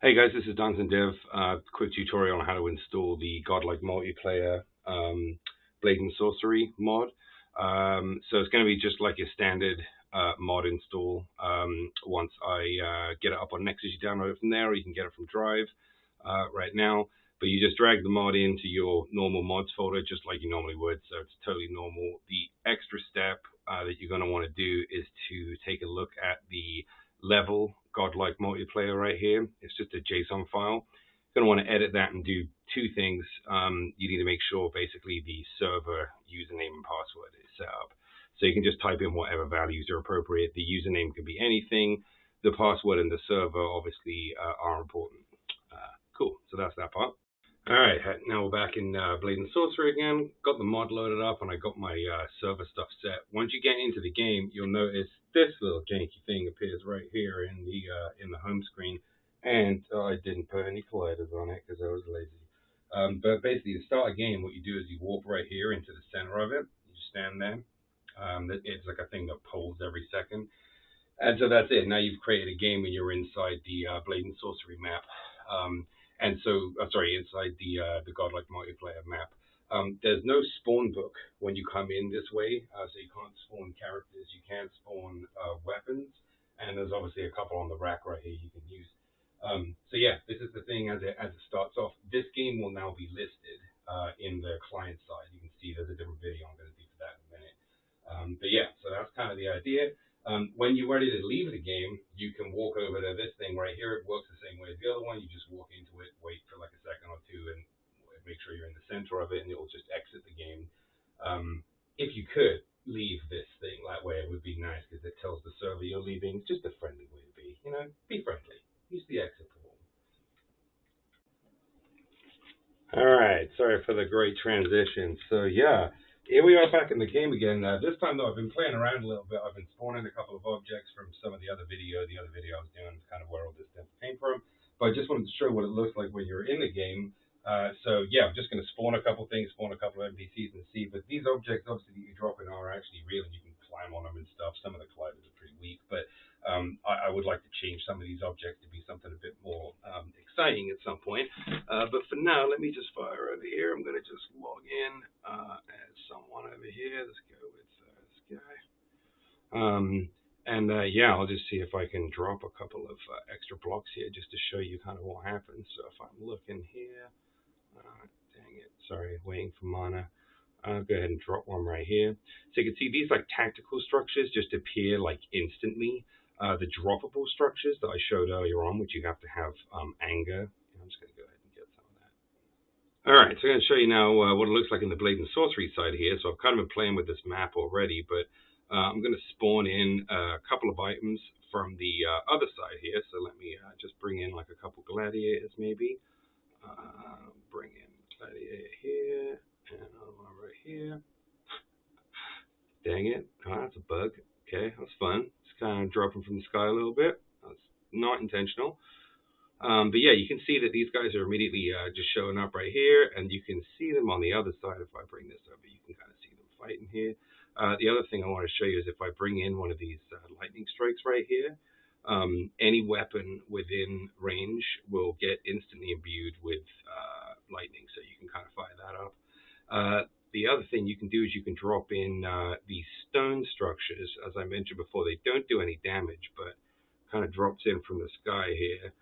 Hey guys, this is Duncan Dev. Quick tutorial on how to install the Godlike multiplayer Blade and Sorcery mod. So it's going to be just like your standard mod install. Once I get it up on Nexus, you download it from there, or you can get it from Drive right now. But you just drag the mod into your normal mods folder, just like you normally would. So it's totally normal. The extra step that you're going to want to do is to take a look at the level godlike multiplayer right here. It's just a JSON file. You're going to want to edit that and do two things. You need to make sure basically the server username and password is set up. So you can just type in whatever values are appropriate. The username can be anything. The password and the server obviously are important. Cool. So that's that part. All right, now we're back in Blade and Sorcery again. Got the mod loaded up, and I got my server stuff set. Once you get into the game, you'll notice this little janky thing appears right here in the home screen. And I didn't put any colliders on it because I was lazy. But basically, to start a game, what you do is you walk right here into the center of it. You stand there. It's like a thing that polls every second. And so that's it. Now you've created a game and you're inside the Blade and Sorcery map. And so, inside the Godlike multiplayer map. There's no spawn book when you come in this way, so you can't spawn characters. You can't spawn weapons, and there's obviously a couple on the rack right here you can use. So yeah, this is the thing as it starts off. This game will now be listed in the client side. You can see there's a different video I'm going to do for that in a minute. But yeah, so that's kind of the idea. When you're ready to leave the game, you can walk over to this thing right here. It works the same way as the other one. You just walk into it, wait for like a second or two, and make sure you're in the center of it, and it will just exit the game. If you could leave this thing that way, it would be nice because it tells the server you're leaving. It's just a friendly way to be. Be friendly. Use the exit pool. All right, sorry for the great transition. So yeah, here we are back in the game again. This time though, I've been playing around a little bit. I've been spawning a couple of objects from some of the other video. The other video I was doing is kind of where all this stuff came from. But I just wanted to show what it looks like when you're in the game. So yeah, I'm just going to spawn a couple things, spawn a couple of NPCs and see. But these objects, obviously, that you drop in are actually real, and you can climb on them and stuff. Some of the colliders are pretty weak, but I would like to change some of these objects to be something a bit more exciting at some point. But for now, let me just fire over here. I'm going to just log in as someone over here. Let's go with this guy. Yeah, I'll just see if I can drop a couple of extra blocks here just to show you kind of what happens. So if I'm looking here, dang it, sorry, waiting for mana. I'll go ahead and drop one right here. So you can see these like tactical structures just appear like instantly. The droppable structures that I showed earlier on, which you have to have anger. I'm just going to go ahead and get some of that. All right, so I'm going to show you now what it looks like in the Blade and Sorcery side here. So I've kind of been playing with this map already, but I'm going to spawn in a couple of items from the other side here. So let me just bring in like a couple gladiators maybe. Bring in gladiator here and another one right here. Dang it. Oh, that's a bug. Okay, that's fun. It's kind of dropping from the sky a little bit. That's not intentional. But yeah, you can see that these guys are immediately just showing up right here, and you can see them on the other side. If I bring this over, you can kind of see them fighting here. The other thing I want to show you is if I bring in one of these lightning strikes right here, any weapon within range will get instantly imbued with lightning, so you can kind of fire that up. The other thing you can do is you can drop in these stone structures. As I mentioned before, they don't do any damage, but kind of drops in from the sky here.